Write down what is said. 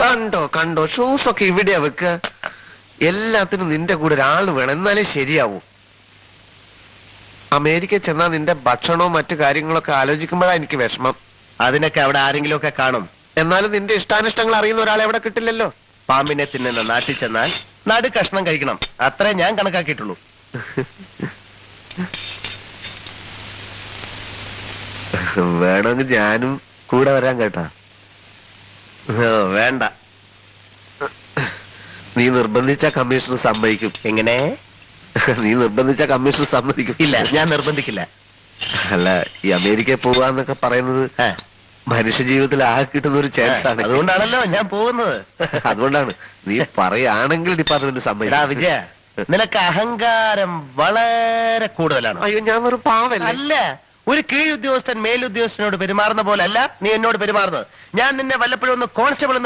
കണ്ടോ കണ്ടോ, ഷൂസ് ഒക്കെ ഇവിടെയാ വെക്കുക. എല്ലാത്തിനും നിന്റെ കൂടെ ഒരാൾ വേണം, എന്നാലേ ശരിയാവൂ. അമേരിക്കയിൽ ചെന്നാ നിന്റെ ഭക്ഷണവും മറ്റു കാര്യങ്ങളൊക്കെ ആലോചിക്കുമ്പോഴാ എനിക്ക് വിഷമം. അതിനൊക്കെ അവിടെ ആരെങ്കിലും ഒക്കെ കാണും. എന്നാലും നിന്റെ ഇഷ്ടാനിഷ്ടങ്ങൾ അറിയുന്ന ഒരാളെ എവിടെ കിട്ടില്ലല്ലോ. പാമ്പിനെ തിന്നുന്ന നാട്ടിൽ ചെന്നാൽ നടു കഷ്ണം കഴിക്കണം, അത്രേ ഞാൻ കണക്കാക്കിയിട്ടുള്ളൂ. വേണമെങ്കിൽ ഞാനും കൂടെ വരാൻ കേട്ടാ. വേണ്ട. നീ നിർബന്ധിച്ച കമ്മീഷണർ സമ്മതിക്കും. എങ്ങനെ? നീ നിർബന്ധിച്ച കമ്മീഷണർ സമ്മതിക്കും. ഇല്ല, ഞാൻ നിർബന്ധിക്കില്ല. അല്ല, ഈ അമേരിക്കയിൽ പോവാന്നൊക്കെ പറയുന്നത് മനുഷ്യ ജീവിതത്തിൽ ആകെ കിട്ടുന്ന ഒരു ചാൻസ് ആണ്. അതുകൊണ്ടാണല്ലോ ഞാൻ പോകുന്നത്. അതുകൊണ്ടാണ്. നീ പറയുകയാണെങ്കിൽ ഡിപ്പാർട്ട്മെന്റ് സമ്മതിക്കും. വിജയ, നിനക്ക് അഹങ്കാരം വളരെ കൂടുതലാണ്. അയ്യോ, ഞാൻ ഒരു പാവല്ല. അല്ല, ഒരു കീഴുദ്യോഗസ്ഥൻ മേലുദ്യോഗസ്ഥനോട് പെരുമാറുന്ന പോലെ അല്ല നീ എന്നോട് പെരുമാറുന്നത്. ഞാൻ നിന്നെ വല്ലപ്പോഴും ഒന്ന് കോൺസ്റ്റബിൾ എന്ന്